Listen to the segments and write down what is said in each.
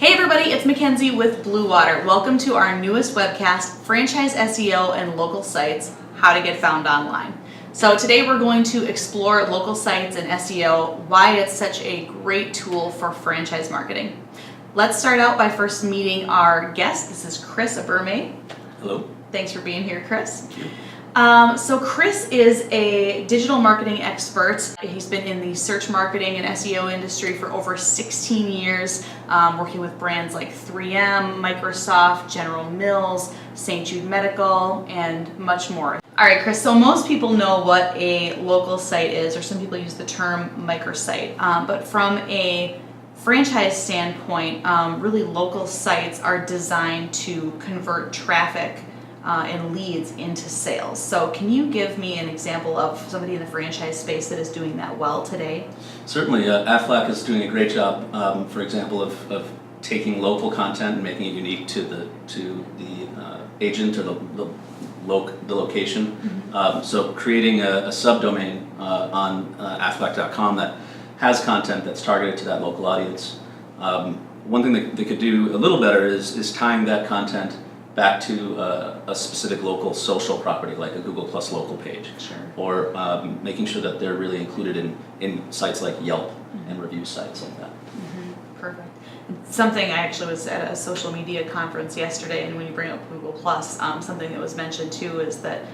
Hey everybody, it's Mackenzie with Bluewater. Welcome to our newest webcast, Franchise SEO and Local Sites, How to Get Found Online. So today we're going to explore local sites and SEO, why it's such a great tool for franchise marketing. Let's start out by first meeting our guest. This is Chris Aberme. Hello. Thanks for being here, Chris. Thank you. So Chris is a digital marketing expert. He's been in the search marketing and SEO industry for over 16 years, working with brands like 3M, Microsoft, General Mills, St. Jude Medical, and much more. All right, Chris, so most people know what a local site is, or some people use the term microsite, but from a franchise standpoint, really local sites are designed to convert traffic and leads into sales. So can you give me an example of somebody in the franchise space that is doing that well today? Certainly. Aflac is doing a great job, for example, of taking local content and making it unique to the agent or the location. Mm-hmm. So creating a subdomain on aflac.com that has content that's targeted to that local audience. One thing that they could do a little better is tying that content back to a specific local social property like a Google Plus local page. Sure. Or making sure that they're really included in sites like Yelp and review sites like that. Mm-hmm. Perfect. Something, I actually was at a social media conference yesterday, and when you bring up Google Plus, something that was mentioned too is that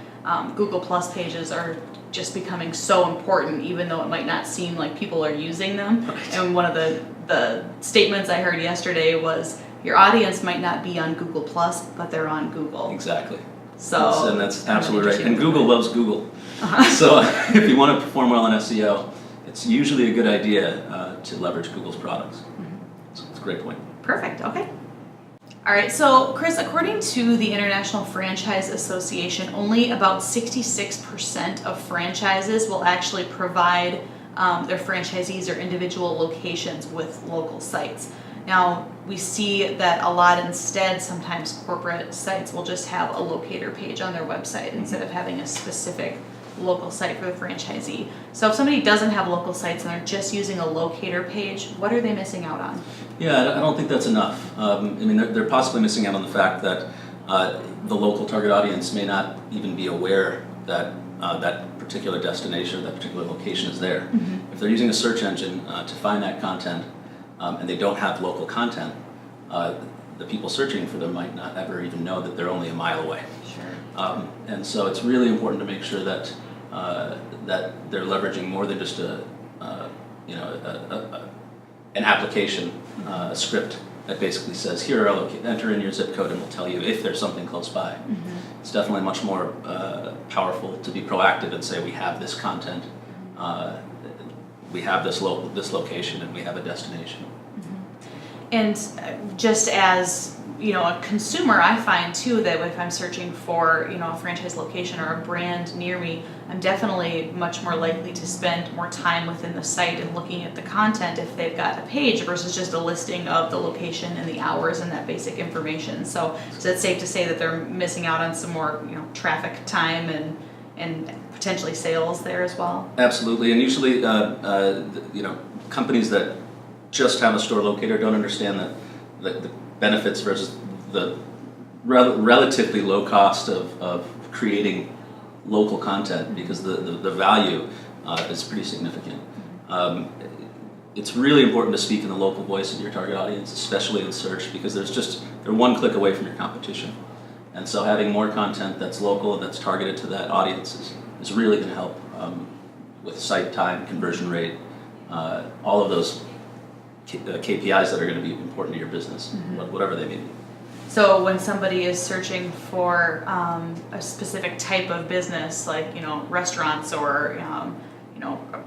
Google Plus pages are just becoming so important, even though it might not seem like people are using them. Right. And one of the statements I heard yesterday was, your audience might not be on Google Plus, but they're on Google. Exactly. So that's absolutely right. And Google loves Google. So if you want to perform well in SEO, it's usually a good idea to leverage Google's products. Mm-hmm. So it's a great point. Perfect. Okay. All right. So, Chris, according to the International Franchise Association, only about 66% of franchises will actually provide their franchisees or individual locations with local sites. Now, we see that a lot instead, sometimes corporate sites will just have a locator page on their website instead of having a specific local site for the franchisee. So if somebody doesn't have local sites and they're just using a locator page, what are they missing out on? Yeah, I don't think that's enough. I mean, they're possibly missing out on the fact that the local target audience may not even be aware that that particular destination or that particular location is there. Mm-hmm. If they're using a search engine to find that content, and they don't have local content, the people searching for them might not ever even know that they're only a mile away. Sure. And so it's really important to make sure that that they're leveraging more than just an application, a script that basically says, here are enter in your zip code and we'll tell you if there's something close by. Mm-hmm. It's definitely much more powerful to be proactive and say we have this content. We have this location and we have a destination. Mm-hmm. And just as a consumer, I find too that if I'm searching for a franchise location or a brand near me, I'm definitely much more likely to spend more time within the site and looking at the content if they've got a page versus just a listing of the location and the hours and that basic information. So it's safe to say that they're missing out on some more traffic time and potentially sales there as well? Absolutely, and usually, companies that just have a store locator don't understand that the benefits versus the relatively low cost of creating local content, because the value is pretty significant. It's really important to speak in the local voice of your target audience, especially in search, because they're one click away from your competition. And so having more content that's local and that's targeted to that audience is really going to help with site time, conversion rate, all of those KPIs that are going to be important to your business, mm-hmm. whatever they may be. So when somebody is searching for a specific type of business, like restaurants or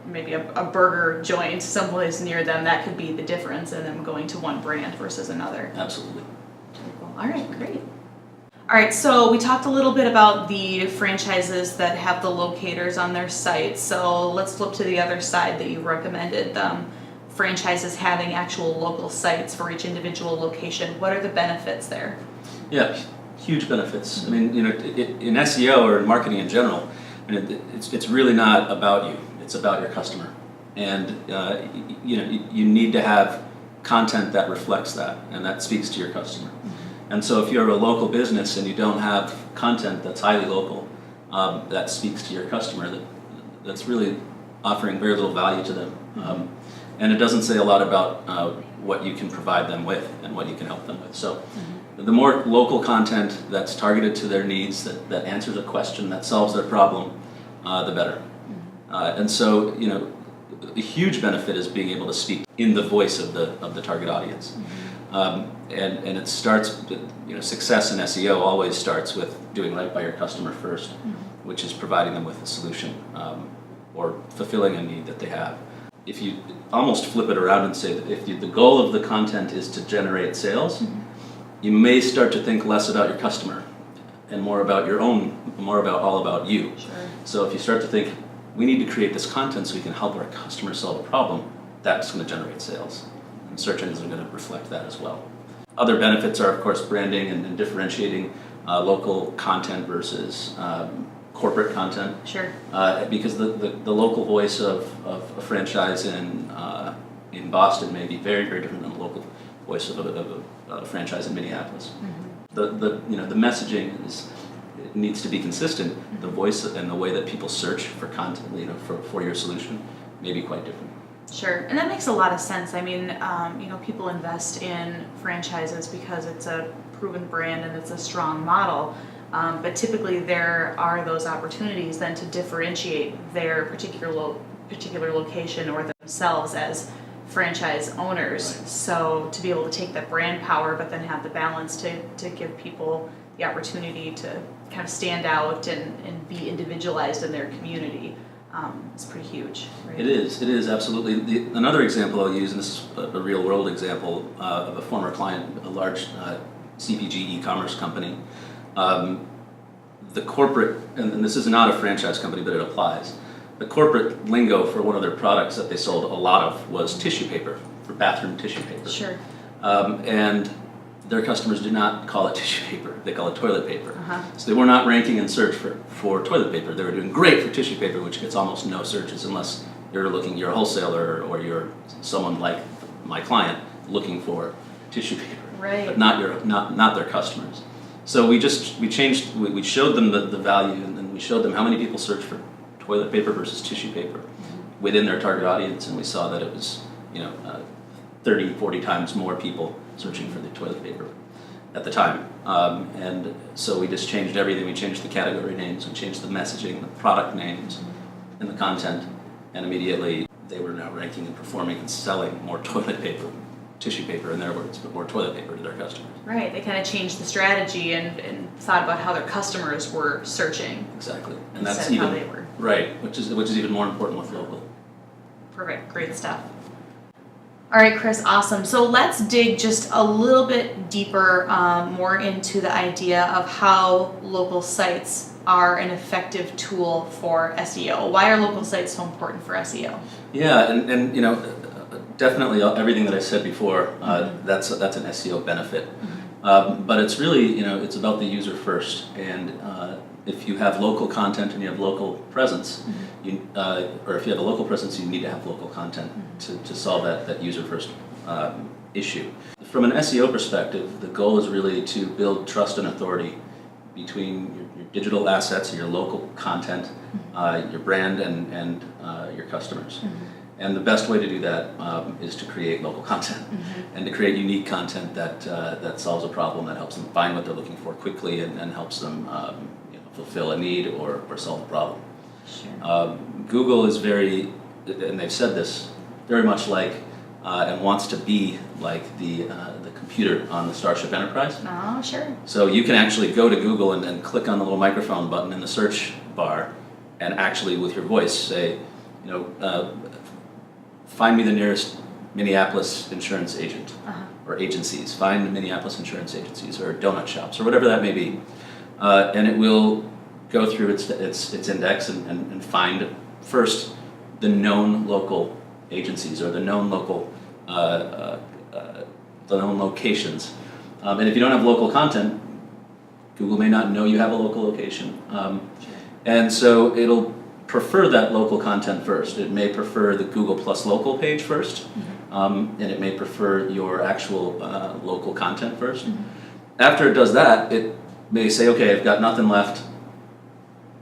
maybe a burger joint someplace near them, that could be the difference in them going to one brand versus another. Absolutely. All right, great. All right, so we talked a little bit about the franchises that have the locators on their site. So let's flip to the other side that you recommended, franchises having actual local sites for each individual location. What are the benefits there? Yeah, huge benefits. I mean, in SEO or in marketing in general, it's really not about you. It's about your customer, and you need to have content that reflects that and that speaks to your customer. And so if you're a local business and you don't have content that's highly local, that speaks to your customer, that's really offering very little value to them. And it doesn't say a lot about what you can provide them with and what you can help them with. So the more local content that's targeted to their needs, that answers a question, that solves their problem, the better. And so, you know, a huge benefit is being able to speak in the voice of the target audience. And it starts, you know, success in SEO always starts with doing right by your customer first, which is providing them with a solution or fulfilling a need that they have. If you almost flip it around and say that if the goal of the content is to generate sales, you may start to think less about your customer and more about all about you. Sure. So if you start to think, we need to create this content so we can help our customer solve a problem, that's going to generate sales. And search engines are going to reflect that as well. Other benefits are, of course, branding and differentiating local content versus corporate content. Sure. Because the local voice of a franchise in Boston may be very, very different than the local voice of a franchise in Minneapolis. The messaging it needs to be consistent. The voice and the way that people search for content, you know, for your solution, may be quite different. Sure, and that makes a lot of sense. I mean, people invest in franchises because it's a proven brand and it's a strong model. But typically there are those opportunities then to differentiate their particular location or themselves as franchise owners. Right. So to be able to take that brand power but then have the balance to give people the opportunity to kind of stand out and be individualized in their community is pretty huge. Right? It is absolutely. Another example I'll use, and this is a real world example of a former client, a large CPG e-commerce company. The corporate, and this is not a franchise company, but it applies. The corporate lingo for one of their products that they sold a lot of was tissue paper, for bathroom tissue paper. Sure. And their customers do not call it tissue paper, they call it toilet paper. Uh-huh. So they were not ranking in search for toilet paper. They were doing great for tissue paper, which gets almost no searches unless you're a wholesaler or you're someone like my client looking for tissue paper. Right. But not their customers. So we showed them the value, and then we showed them how many people search for toilet paper versus tissue paper within their target audience, and we saw that it was 30, 40 times more people searching for the toilet paper at the time. And so we just changed everything. We changed the category names, we changed the messaging, the product names, and the content, and immediately they were now ranking and performing and selling more tissue paper in their words, but more toilet paper to their customers. Right, they kind of changed the strategy and thought about how their customers were searching. Exactly, and Instead that's of even how they were. right, which is even more important with local. Perfect, great stuff. All right, Chris, awesome. So let's dig just a little bit deeper, more into the idea of how local sites are an effective tool for SEO. Why are local sites so important for SEO? Yeah, and definitely everything that I said before, that's an SEO benefit. But it's really, it's about the user first. And if you have local content and you have local presence, or if you have a local presence, you need to have local content to solve that user first issue. From an SEO perspective, the goal is really to build trust and authority between your digital assets, your local content, your brand, and your customers. And the best way to do that is to create local content and to create unique content that solves a problem, that helps them find what they're looking for quickly and helps them fulfill a need or solve a problem. Sure. Google is very, and they've said this, very much like and wants to be like the computer on the Starship Enterprise. Oh, sure. So you can actually go to Google and click on the little microphone button in the search bar and actually with your voice say, find me the nearest Minneapolis insurance agent or agencies. Find Minneapolis insurance agencies or donut shops or whatever that may be. And it will go through its index and find first the known local agencies or the known local locations. And if you don't have local content, Google may not know you have a local location. And so it'll prefer that local content first. It may prefer the Google Plus local page first, and it may prefer your actual local content first. After it does that, it may say, okay, I've got nothing left.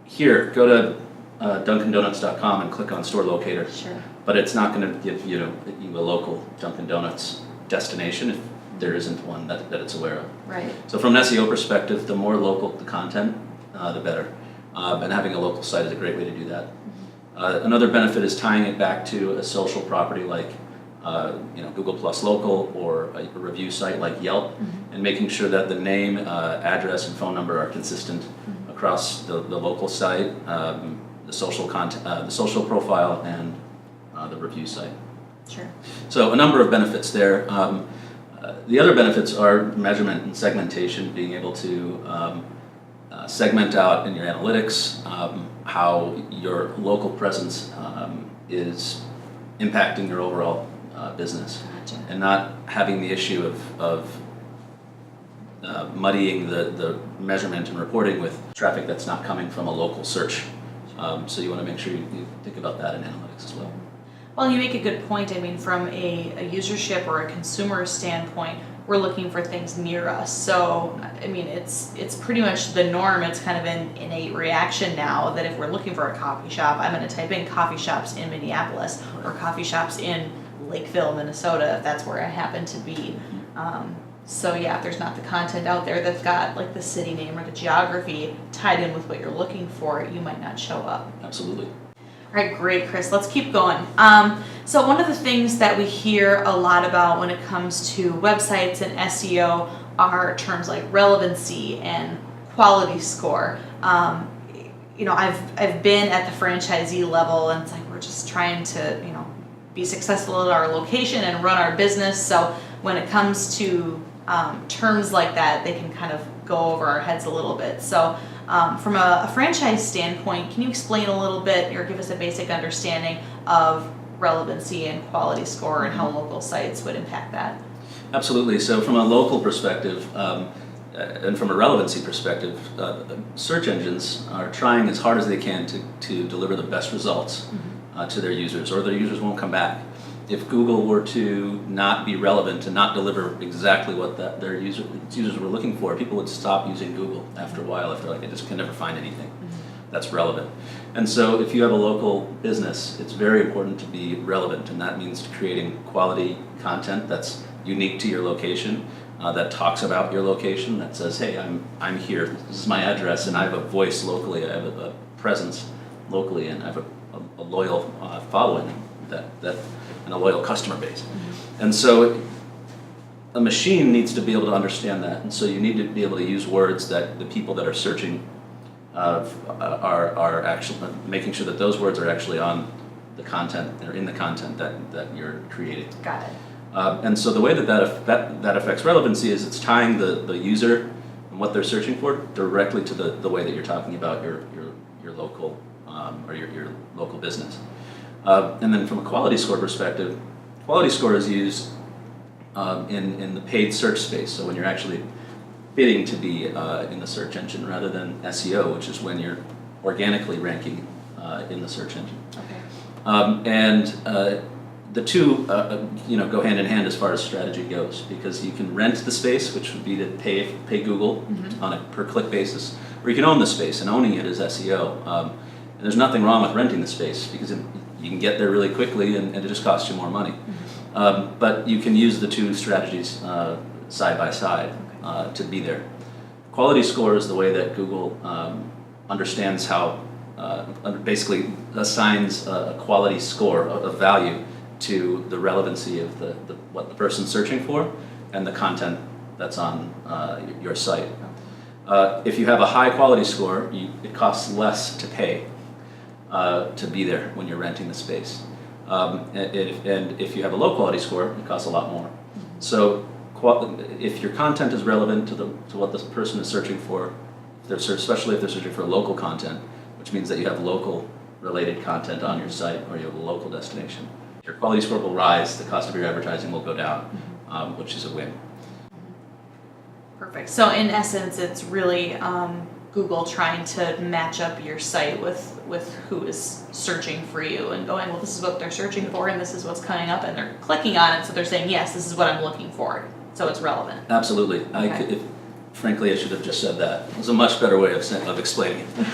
Here, go to DunkinDonuts.com and click on Store Locator. Sure. But it's not going to give you a local Dunkin' Donuts destination if there isn't one that it's aware of. Right. So from an SEO perspective, the more local the content, the better. And having a local site is a great way to do that. Another benefit is tying it back to a social property like Google Plus Local or a review site like Yelp, and making sure that the name, address, and phone number are consistent across the local site, the social content, the social profile, and the review site. Sure. So a number of benefits there. The other benefits are measurement and segmentation, being able to segment out in your analytics how your local presence is impacting your overall business. Gotcha. And not having the issue of muddying the measurement and reporting with traffic that's not coming from a local search. So you want to make sure you think about that in analytics as well. Well, you make a good point. I mean, from a usership or a consumer standpoint, we're looking for things near us. So, I mean, it's pretty much the norm. It's kind of an innate reaction now that if we're looking for a coffee shop, I'm going to type in coffee shops in Minneapolis or coffee shops in Lakeville, Minnesota, if that's where I happen to be. So yeah, if there's not the content out there that's got like the city name or the geography tied in with what you're looking for, you might not show up. Absolutely. All right, great, Chris. Let's keep going. So one of the things that we hear a lot about when it comes to websites and SEO are terms like relevancy and quality score. I've been at the franchisee level, and it's like we're just trying to be successful at our location and run our business. So when it comes to terms like that, they can kind of go over our heads a little bit. So from a franchise standpoint, can you explain a little bit or give us a basic understanding of relevancy and quality score and how local sites would impact that? Absolutely. So from a local perspective and from a relevancy perspective, search engines are trying as hard as they can to deliver the best results to their users, or their users won't come back. If Google were to not be relevant and not deliver exactly what their users were looking for, people would stop using Google after a while, if they're like, I just can never find anything that's relevant. And so if you have a local business, it's very important to be relevant, and that means creating quality content that's unique to your location, that talks about your location, that says, hey, I'm here, this is my address, and I have a voice locally, I have a presence locally, and I have a loyal following and a loyal customer base. And so a machine needs to be able to understand that, and so you need to be able to use words that the people that are searching are actually making sure that those words are actually on the content or in the content that you're creating. Got it. And so the way that affects relevancy is it's tying the user and what they're searching for directly to the way that you're talking about your local or your local business. And then from a quality score perspective, quality score is used in the paid search space. So when you're actually bidding to be in the search engine rather than SEO, which is when you're organically ranking in the search engine. Okay. And the two go hand in hand as far as strategy goes, because you can rent the space, which would be to pay Google on a per click basis, or you can own the space, and owning it is SEO. And there's nothing wrong with renting the space because you can get there really quickly and it just costs you more money. But you can use the two strategies side by side to be there. Quality score is the way that Google understands how, basically assigns a quality score of value to the relevancy of what the person's searching for and the content that's on your site. If you have a high quality score, it costs less to pay to be there when you're renting the space. And if you have a low quality score, it costs a lot more. So if your content is relevant to what this person is searching for, especially if they're searching for local content, which means that you have local related content on your site or you have a local destination, your quality score will rise, the cost of your advertising will go down, which is a win. Perfect. So in essence, it's really Google trying to match up your site with who is searching for you and going, well, this is what they're searching for and this is what's coming up, and they're clicking on it, so they're saying, yes, this is what I'm looking for, so it's relevant. Absolutely. Okay. Frankly, I should have just said that. It was a much better way of explaining it.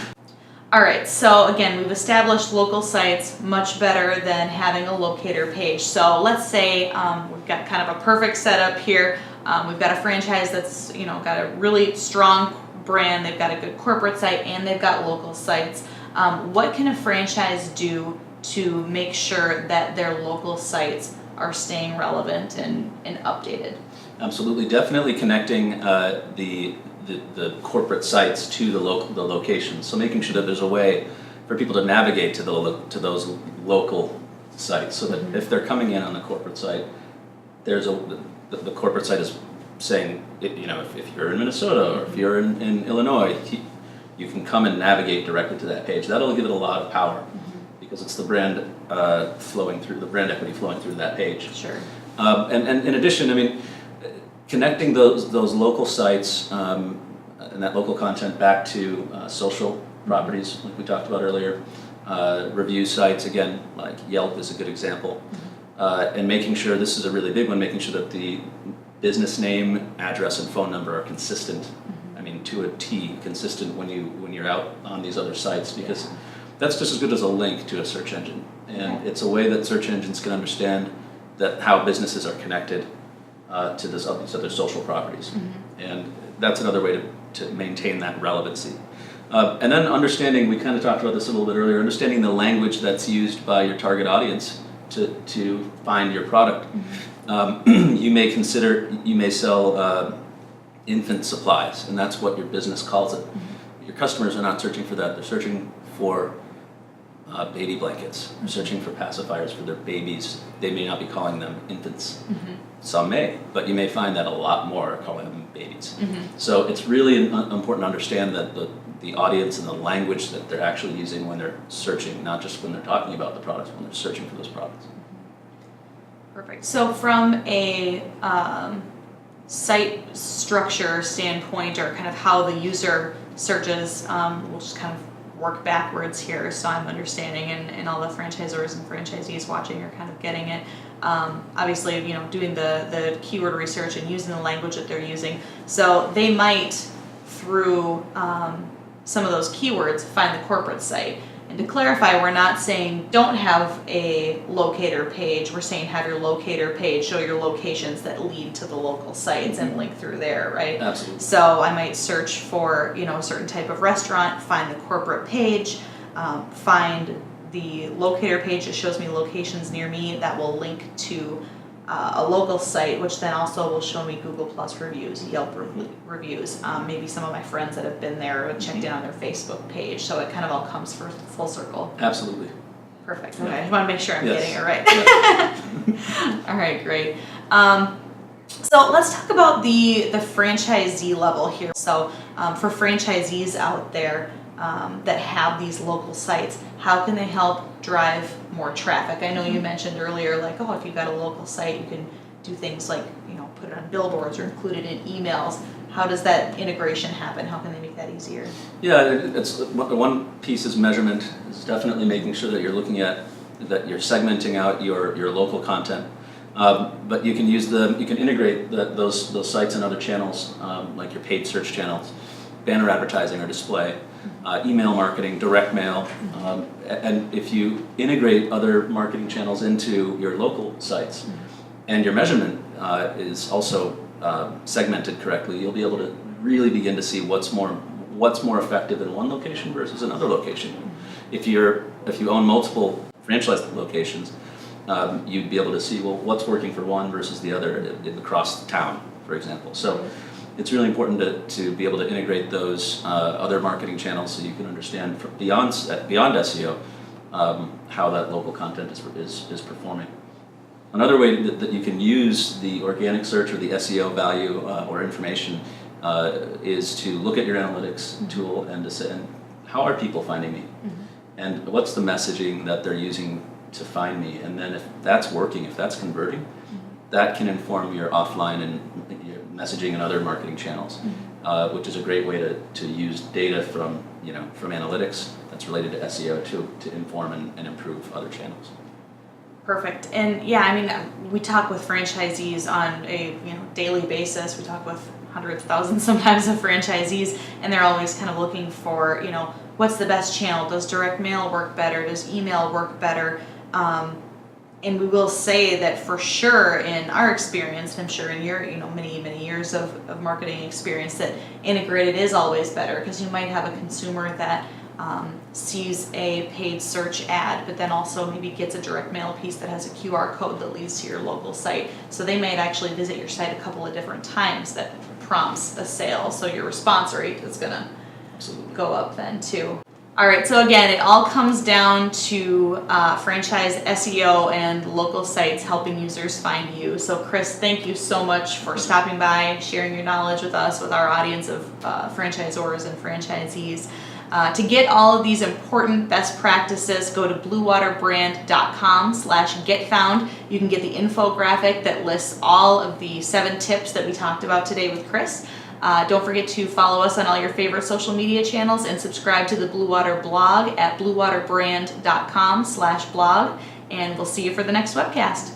All right, so again, we've established local sites much better than having a locator page. So let's say we've got kind of a perfect setup here. We've got a franchise that's got a really strong brand, they've got a good corporate site, and they've got local sites. What can a franchise do to make sure that their local sites are staying relevant and updated? Absolutely, definitely connecting the corporate sites to the locations. So making sure that there's a way for people to navigate to those local sites, so that if they're coming in on the corporate site, the corporate site is saying, if you're in Minnesota or if you're in Illinois, you can come and navigate directly to that page. That'll give it a lot of power because it's the brand the brand equity flowing through that page. Sure. And in addition, connecting those local sites and that local content back to social properties, like we talked about earlier, review sites, again, like Yelp is a good example, and making sure, this is a really big one, making sure that the business name, address, and phone number are consistent. To a T, consistent when you're out on these other sites, because that's just as good as a link to a search engine, and it's a way that search engines can understand that how businesses are connected to these other social properties, and that's another way to maintain that relevancy. And then understanding, we kind of talked about this a little bit earlier, understanding the language that's used by your target audience to find your product. You may sell infant supplies, and that's what your business calls it. Your customers are not searching for that, they're searching for baby blankets, they're searching for pacifiers for their babies. They may not be calling them infants. Some may, but you may find that a lot more are calling them babies. So it's really important to understand that the audience and the language that they're actually using when they're searching, not just when they're talking about the products, when they're searching for those products. Perfect. So from a site structure standpoint, or kind of how the user searches, we'll just kind of work backwards here, so I'm understanding, and all the franchisors and franchisees watching are kind of getting it. Obviously, doing the keyword research and using the language that they're using. So they might, through some of those keywords, find the corporate site. And to clarify, we're not saying don't have a locator page. We're saying have your locator page show your locations that lead to the local sites and link through there, right? Absolutely. So I might search for a certain type of restaurant, find the corporate page, find the locator page that shows me locations near me that will link to a local site, which then also will show me Google Plus reviews, Yelp reviews, maybe some of my friends that have been there or checked in on their Facebook page. So it kind of all comes full circle. Absolutely. Perfect. Okay, I just want to make sure I'm getting it right. Yes. All right, great. So let's talk about the franchisee level here. So for franchisees out there that have these local sites, how can they help drive more traffic? I know you mentioned earlier, like, if you've got a local site, you can do things like, put it on billboards or include it in emails. How does that integration happen? How can they make that easier? Yeah, it's one piece is measurement. It's definitely making sure that you're looking at that you're segmenting out your local content. But you can integrate those sites and other channels, like your paid search channels, banner advertising or display, email marketing, direct mail, and if you integrate other marketing channels into your local sites, and your measurement is also segmented correctly, you'll be able to really begin to see what's more effective in one location versus another location. If you own multiple franchise locations, you'd be able to see what's working for one versus the other across town, for example. So it's really important to be able to integrate those other marketing channels so you can understand beyond SEO how that local content is performing. Another way that you can use the organic search or the SEO value or information is to look at your analytics tool and to say, how are people finding me? And what's the messaging that they're using to find me? And then if that's working, if that's converting, that can inform your offline and your messaging and other marketing channels. which is a great way to use data from analytics that's related to SEO to inform and improve other channels. Perfect. And yeah, I mean, we talk with franchisees on a daily basis. We talk with hundreds, thousands sometimes of franchisees, and they're always kind of looking for, what's the best channel? Does direct mail work better? Does email work better? And we will say that for sure in our experience, and I'm sure in your many, many years of marketing experience, that integrated is always better, because you might have a consumer that sees a paid search ad, but then also maybe gets a direct mail piece that has a QR code that leads to your local site. So they might actually visit your site a couple of different times that prompts a sale. So your response rate is going to go up then too. All right, so again, it all comes down to franchise SEO and local sites helping users find you. So Chris, thank you so much for stopping by, sharing your knowledge with us, with our audience of franchisors and franchisees. To get all of these important best practices, go to bluewaterbrand.com/getfound. You can get the infographic that lists all of the 7 tips that we talked about today with Chris. Don't forget to follow us on all your favorite social media channels and subscribe to the Bluewater blog at bluewaterbrand.com/blog. And we'll see you for the next webcast.